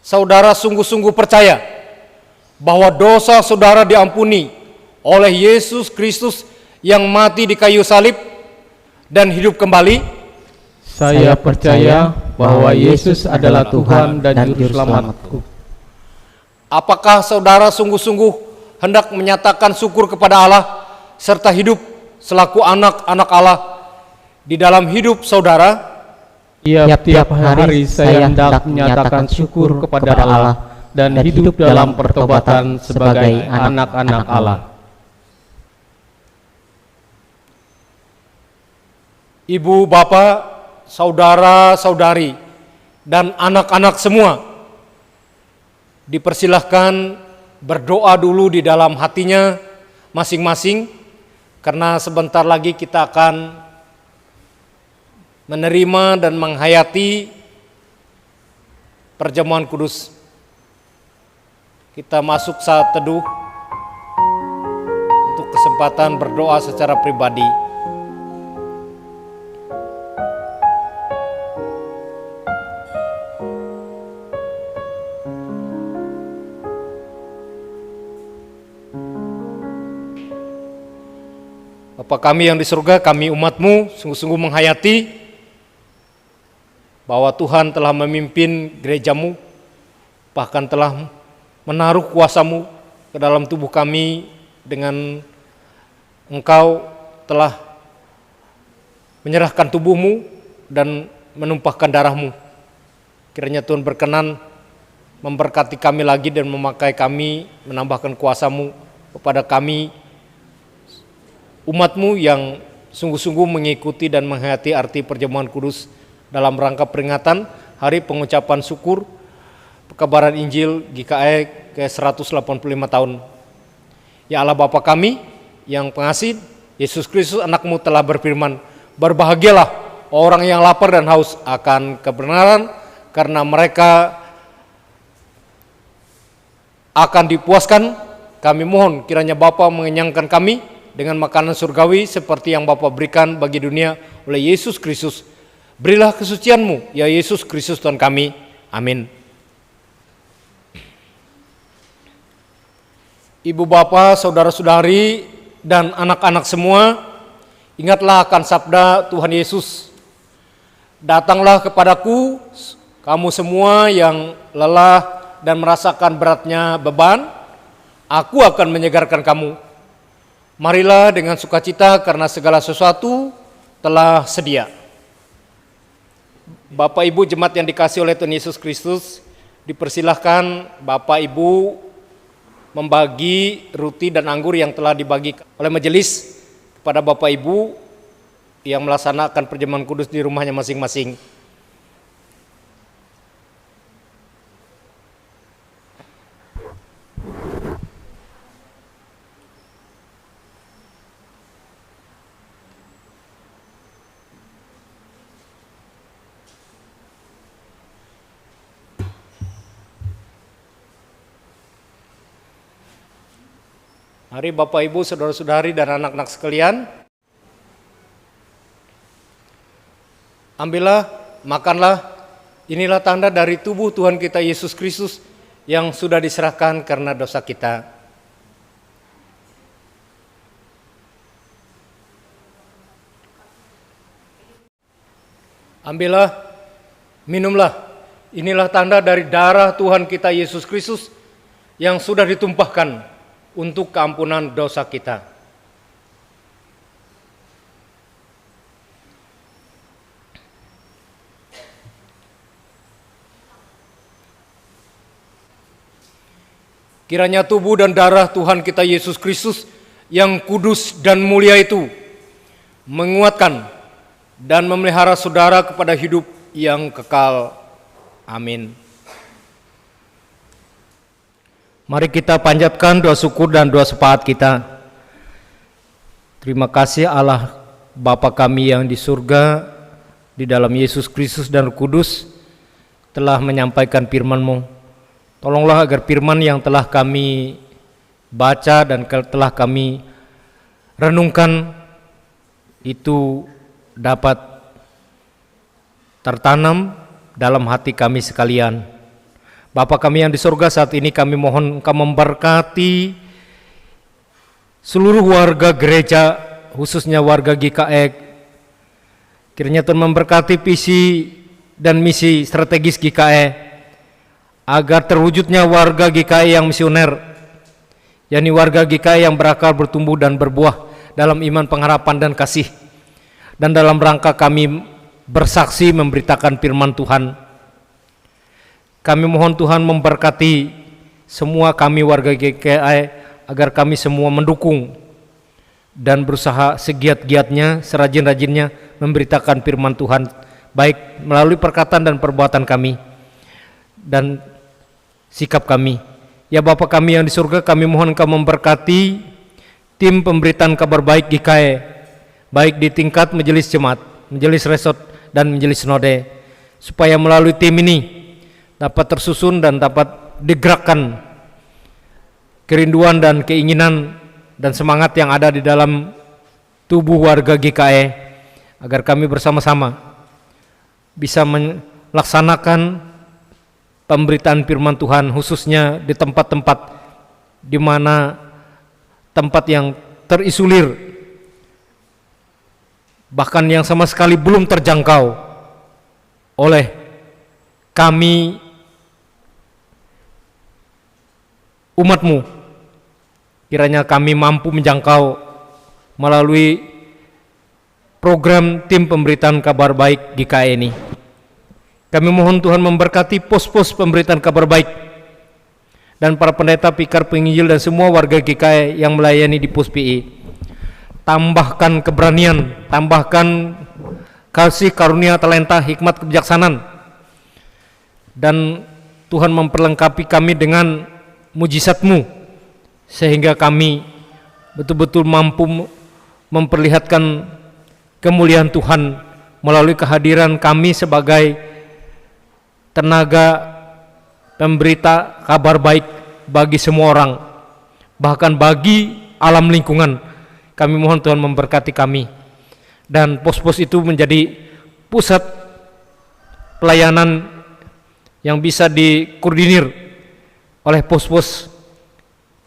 saudara sungguh-sungguh percaya bahwa dosa saudara diampuni oleh Yesus Kristus yang mati di kayu salib dan hidup kembali? Saya percaya bahwa Yesus adalah Tuhan dan Juru Selamatku. Apakah saudara sungguh-sungguh hendak menyatakan syukur kepada Allah serta hidup selaku anak-anak Allah di dalam hidup saudara? Tiap-tiap hari saya hendak menyatakan syukur kepada Allah dan hidup dalam pertobatan sebagai anak-anak Allah. Ibu, bapak, saudara-saudari, dan anak-anak semua dipersilahkan berdoa dulu di dalam hatinya masing-masing, karena sebentar lagi kita akan menerima dan menghayati perjamuan kudus. Kita masuk saat teduh untuk kesempatan berdoa secara pribadi. Bapa kami yang di surga, kami umat-Mu sungguh-sungguh menghayati bahwa Tuhan telah memimpin gerejamu, bahkan telah menaruh kuasa-Mu ke dalam tubuh kami dengan Engkau telah menyerahkan tubuh-Mu dan menumpahkan darah-Mu. Kiranya Tuhan berkenan memberkati kami lagi dan memakai kami, menambahkan kuasa-Mu kepada kami, umat-Mu yang sungguh-sungguh mengikuti dan menghayati arti perjamuan kudus dalam rangka peringatan Hari Pengucapan Syukur Pekabaran Injil GKI ke-185 tahun. Ya Allah Bapa kami yang pengasih, Yesus Kristus anak-Mu telah berfirman, berbahagialah orang yang lapar dan haus akan kebenaran, karena mereka akan dipuaskan. Kami mohon kiranya Bapa mengenyangkan kami dengan makanan surgawi seperti yang Bapa berikan bagi dunia oleh Yesus Kristus. Berilah kesucian-Mu, ya Yesus Kristus Tuhan kami. Amin. Ibu bapa, saudara-saudari, dan anak-anak semua, ingatlah akan sabda Tuhan Yesus. Datanglah kepadaku, kamu semua yang lelah dan merasakan beratnya beban, aku akan menyegarkan kamu. Marilah dengan sukacita karena segala sesuatu telah sedia. Bapak Ibu jemaat yang dikasihi oleh Tuhan Yesus Kristus, dipersilahkan Bapak Ibu membagi roti dan anggur yang telah dibagi oleh majelis kepada Bapak Ibu yang melaksanakan perjamuan kudus di rumahnya masing-masing. Mari Bapak Ibu, saudara-saudari dan anak-anak sekalian, ambillah, makanlah, inilah tanda dari tubuh Tuhan kita Yesus Kristus yang sudah diserahkan karena dosa kita. Ambillah, minumlah, inilah tanda dari darah Tuhan kita Yesus Kristus yang sudah ditumpahkan untuk keampunan dosa kita. Kiranya tubuh dan darah Tuhan kita Yesus Kristus yang kudus dan mulia itu menguatkan dan memelihara saudara kepada hidup yang kekal. Amin. Mari kita panjatkan doa syukur dan doa sepakat kita. Terima kasih Allah Bapa kami yang di surga, di dalam Yesus Kristus dan Roh Kudus telah menyampaikan firman-Mu. Tolonglah agar firman yang telah kami baca dan telah kami renungkan itu dapat tertanam dalam hati kami sekalian. Bapa kami yang di surga, saat ini kami mohon Engkau memberkati seluruh warga gereja, khususnya warga GKI. Kiranya Tuhan memberkati visi dan misi strategis GKI, agar terwujudnya warga GKI yang misioner, yakni warga GKI yang berakar, bertumbuh dan berbuah dalam iman, pengharapan dan kasih. Dan dalam rangka kami bersaksi memberitakan firman Tuhan, kami mohon Tuhan memberkati semua kami warga GKI, agar kami semua mendukung dan berusaha segiat-giatnya, serajin-rajinnya memberitakan firman Tuhan, baik melalui perkataan dan perbuatan kami dan sikap kami. Ya Bapa kami yang di surga, kami mohon Engkau memberkati tim pemberitaan kabar baik GKI, baik di tingkat majelis jemaat, majelis resort dan majelis sinode, supaya melalui tim ini dapat tersusun dan dapat digerakkan kerinduan dan keinginan dan semangat yang ada di dalam tubuh warga GKI, agar kami bersama-sama bisa melaksanakan pemberitaan firman Tuhan, khususnya di tempat-tempat di mana tempat yang terisolir, bahkan yang sama sekali belum terjangkau oleh kami umat-Mu, kiranya kami mampu menjangkau melalui program tim pemberitaan kabar baik GKI ini. Kami mohon Tuhan memberkati pos-pos pemberitaan kabar baik dan para pendeta, pikar, penginjil dan semua warga GKI yang melayani di pos PI. Tambahkan keberanian, tambahkan kasih karunia, talenta, hikmat, kebijaksanaan, dan Tuhan memperlengkapi kami dengan mujizat-Mu sehingga kami betul-betul mampu memperlihatkan kemuliaan Tuhan melalui kehadiran kami sebagai tenaga pemberita kabar baik bagi semua orang, bahkan bagi alam lingkungan. Kami mohon Tuhan memberkati kami, dan pos-pos itu menjadi pusat pelayanan yang bisa dikoordinir oleh pos-pos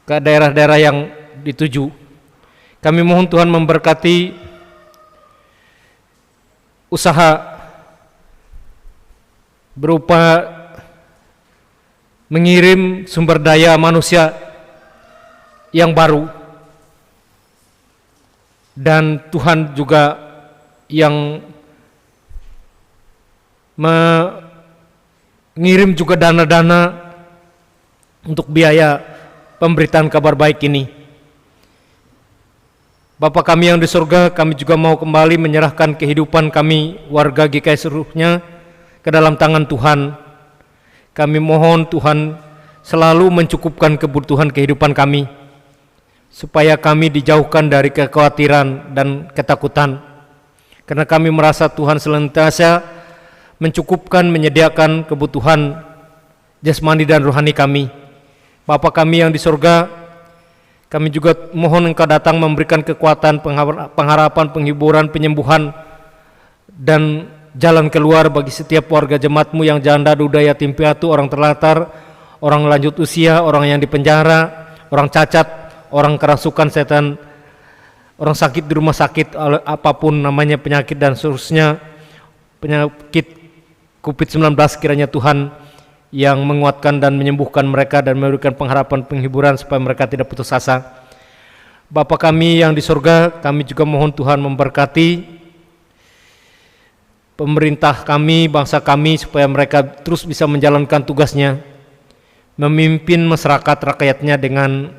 ke daerah-daerah yang dituju. Kami mohon Tuhan memberkati usaha berupa mengirim sumber daya manusia yang baru, dan Tuhan juga yang mengirim juga dana-dana untuk biaya pemberitaan kabar baik ini. Bapa kami yang di surga, kami juga mau kembali menyerahkan kehidupan kami warga GKI seluruhnya ke dalam tangan Tuhan. Kami mohon Tuhan selalu mencukupkan kebutuhan kehidupan kami, supaya kami dijauhkan dari kekhawatiran dan ketakutan, karena kami merasa Tuhan senantiasa mencukupkan, menyediakan kebutuhan jasmani dan rohani kami. Bapa kami yang di surga, kami juga mohon Engkau datang memberikan kekuatan, pengharapan, penghiburan, penyembuhan, dan jalan keluar bagi setiap warga jemaat-Mu yang janda, duda, yatim piatu, orang terlantar, orang lanjut usia, orang yang dipenjara, orang cacat, orang kerasukan setan, orang sakit di rumah sakit, apapun namanya penyakit dan seterusnya, penyakit COVID-19, kiranya Tuhan yang menguatkan dan menyembuhkan mereka dan memberikan pengharapan, penghiburan supaya mereka tidak putus asa. Bapa kami yang di surga, kami juga mohon Tuhan memberkati pemerintah kami, bangsa kami, supaya mereka terus bisa menjalankan tugasnya, memimpin masyarakat rakyatnya dengan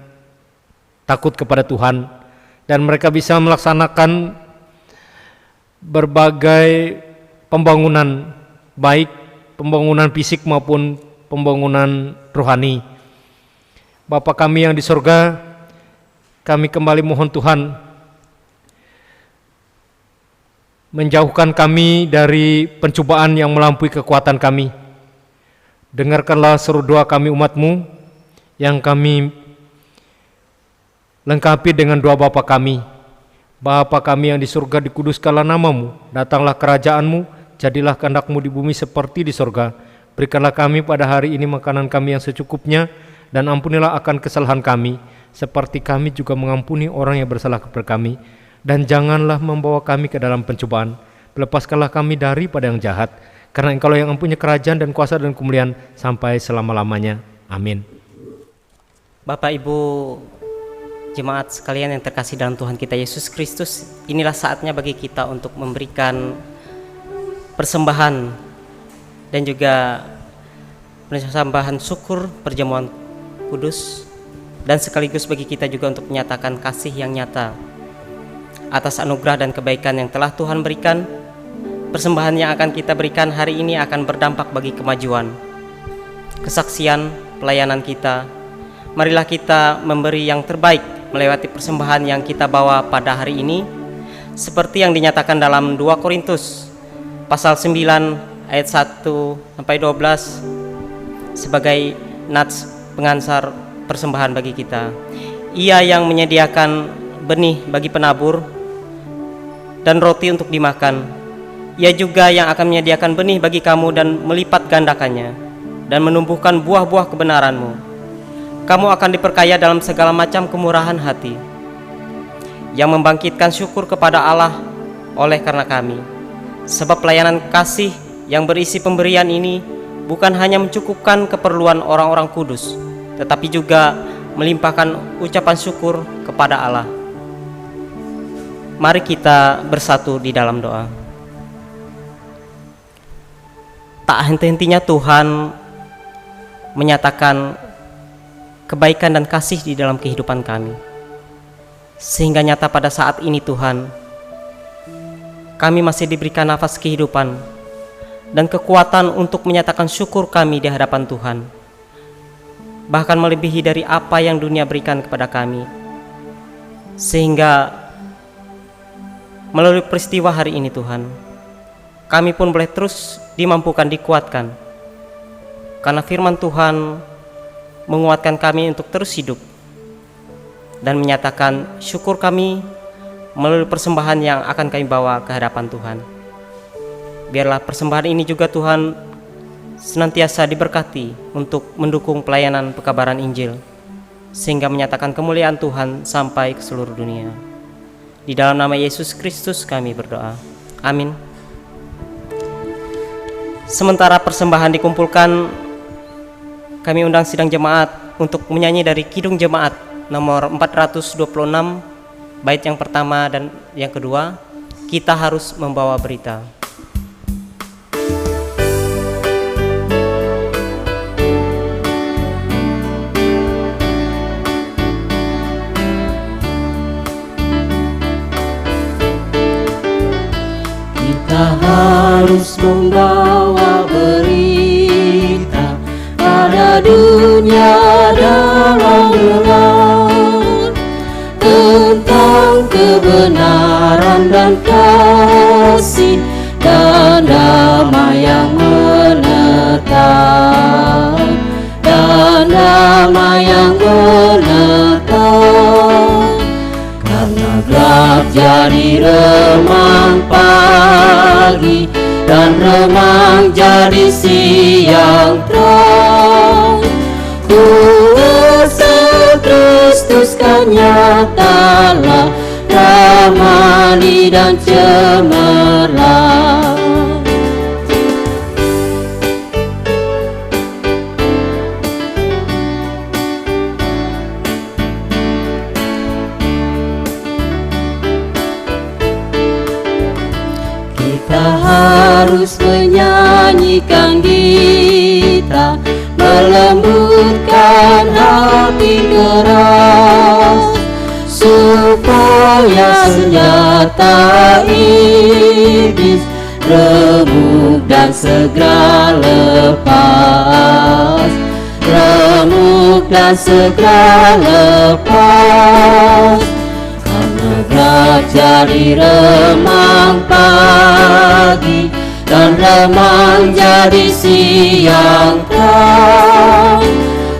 takut kepada Tuhan, dan mereka bisa melaksanakan berbagai pembangunan, baik pembangunan fisik maupun pembangunan rohani. Bapa kami yang di surga, kami kembali mohon Tuhan menjauhkan kami dari pencobaan yang melampaui kekuatan kami. Dengarkanlah seru doa kami umat-Mu yang kami lengkapi dengan doa Bapa kami. Bapa kami yang di surga, dikuduskanlah nama-Mu, datanglah kerajaan-Mu, jadilah kehendak-Mu di bumi seperti di surga. Berikanlah kami pada hari ini makanan kami yang secukupnya, dan ampunilah akan kesalahan kami, seperti kami juga mengampuni orang yang bersalah kepada kami. Dan janganlah membawa kami ke dalam pencobaan, lepaskanlah kami daripada yang jahat, karena Engkau yang mempunyai kerajaan dan kuasa dan kemuliaan sampai selama-lamanya. Amin. Bapak Ibu jemaat sekalian yang terkasih dalam Tuhan kita Yesus Kristus, inilah saatnya bagi kita untuk memberikan persembahan dan juga persembahan syukur perjamuan kudus, dan sekaligus bagi kita juga untuk menyatakan kasih yang nyata atas anugerah dan kebaikan yang telah Tuhan berikan. Persembahan yang akan kita berikan hari ini akan berdampak bagi kemajuan, kesaksian, pelayanan kita. Marilah kita memberi yang terbaik melewati persembahan yang kita bawa pada hari ini, seperti yang dinyatakan dalam 2 Korintus pasal 9 ayat 1 sampai 12 sebagai nats pengansar persembahan bagi kita. Ia yang menyediakan benih bagi penabur dan roti untuk dimakan. Ia juga yang akan menyediakan benih bagi kamu dan melipat gandakannya dan menumbuhkan buah-buah kebenaranmu. Kamu akan diperkaya dalam segala macam kemurahan hati, yang membangkitkan syukur kepada Allah oleh karena kami. Sebab pelayanan kasih yang berisi pemberian ini bukan hanya mencukupkan keperluan orang-orang kudus, tetapi juga melimpahkan ucapan syukur kepada Allah. Mari kita bersatu di dalam doa. Tak henti-hentinya Tuhan menyatakan kebaikan dan kasih di dalam kehidupan kami, sehingga nyata pada saat ini Tuhan, kami masih diberikan nafas kehidupan dan kekuatan untuk menyatakan syukur kami di hadapan Tuhan, bahkan melebihi dari apa yang dunia berikan kepada kami. Sehingga melalui peristiwa hari ini Tuhan, kami pun boleh terus dimampukan, dikuatkan, karena firman Tuhan menguatkan kami untuk terus hidup dan menyatakan syukur kami melalui persembahan yang akan kami bawa ke hadapan Tuhan. Biarlah persembahan ini juga Tuhan senantiasa diberkati untuk mendukung pelayanan pekabaran Injil, sehingga menyatakan kemuliaan Tuhan sampai ke seluruh dunia. Di dalam nama Yesus Kristus kami berdoa. Amin. Sementara persembahan dikumpulkan, kami undang sidang jemaat untuk menyanyi dari Kidung Jemaat nomor 426, bait yang pertama dan yang kedua, Kita Harus Membawa Berita. Kita harus membawa berita pada dunia dalam gelap tentang kebenaran dan kasih dan damai yang menetap, dan damai yang menetap. Karena gelap jadi remang pagi, dan remang jadi siang terang. Kuasa Kristus kan nyatalah, damai dan cemerlang. Kita harus menyanyikan gitar, melembutkan hati keras, supaya senjata iblis remuk dan segera lepas, remuk dan segera lepas. Gelap jadi remang pagi, dan remang jadi siang terang.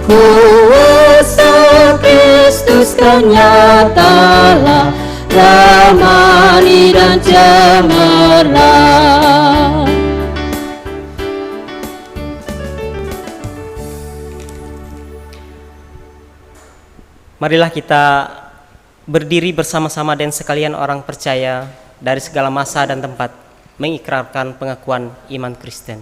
Kuasa Kristus kan nyatalah, damai dan cemerlang. Marilah kita berdiri bersama-sama dan sekalian orang percaya dari segala masa dan tempat mengikrarkan pengakuan iman Kristen.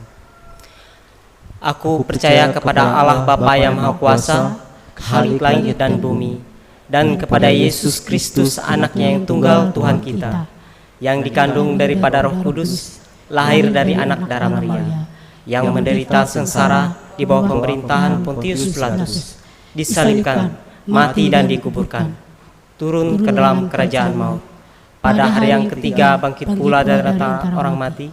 Aku percaya kepada Allah Bapa yang Maha Kuasa, Khalik langit dan bumi, dan kepada Yesus Kristus anaknya yang tunggal Tuhan kita, yang dikandung daripada Roh Kudus, lahir dari anak darah Maria, yang menderita sengsara di bawah pemerintahan Pontius Pilatus, disalibkan, mati dan dikuburkan, turun ke dalam kerajaan maut. Pada hari yang ketiga bangkit pula dari antara orang mati,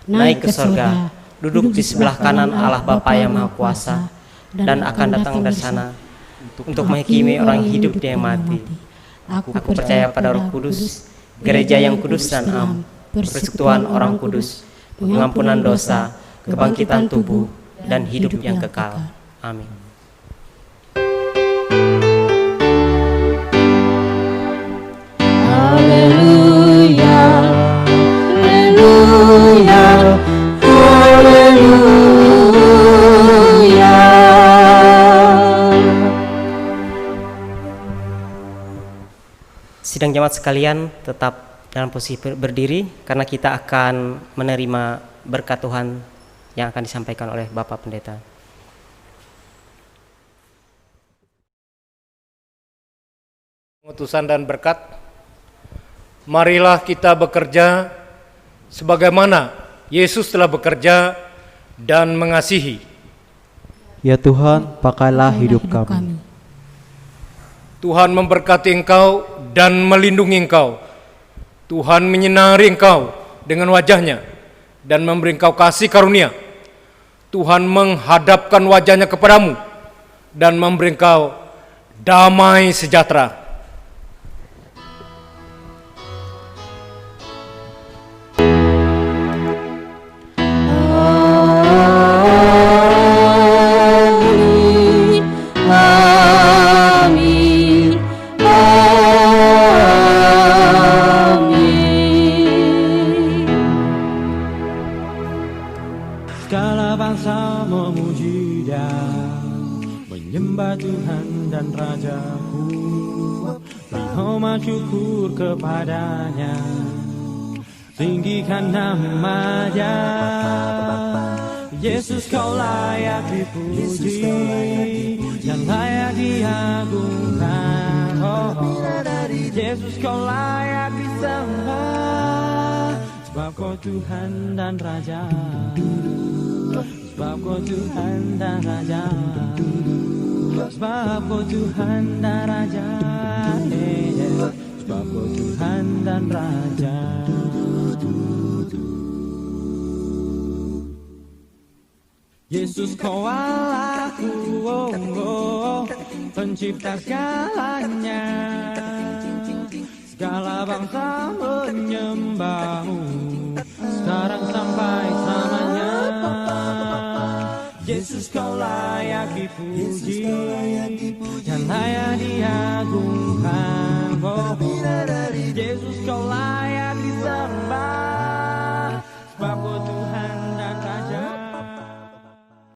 naik ke surga, duduk di sebelah kanan Allah Bapa yang Maha Kuasa, dan akan datang dari sana untuk menghakimi orang hidup dan yang mati. Aku percaya pada Roh Kudus, gereja yang kudus dan am, persekutuan orang kudus, pengampunan dosa, kebangkitan tubuh, dan hidup yang kekal. Amin. Haleluya, haleluya, haleluya. Sidang jemaat sekalian, tetap dalam posisi berdiri karena kita akan menerima berkat Tuhan yang akan disampaikan oleh Bapak Pendeta. Pengutusan dan berkat, marilah kita bekerja sebagaimana Yesus telah bekerja dan mengasihi. Ya Tuhan, pakailah hidup kami. Tuhan memberkati engkau dan melindungi engkau. Tuhan menyinari engkau dengan wajahnya dan memberi engkau kasih karunia. Tuhan menghadapkan wajahnya kepadamu dan memberi engkau damai sejahtera. Segala bangsa memuji dan menyembah Tuhan dan Rajaku, beri hormat syukur kepadanya, tinggikan nama-Nya. Yesus kau layak dipuji dan layak diagungkan. Yesus kau layak disembah, sebab kau Tuhan dan Raja. Sebab kau Tuhan dan Raja. Sebab kau Tuhan dan Raja. Sebab kau Tuhan dan Raja. Yesus kau Allahku, pencipta segalanya. Segala bangsa menyembahmu, sekarang sampai selamanya. Yesus kau layak dipuji dan layak diagungkan. Yesus kau layak disembah,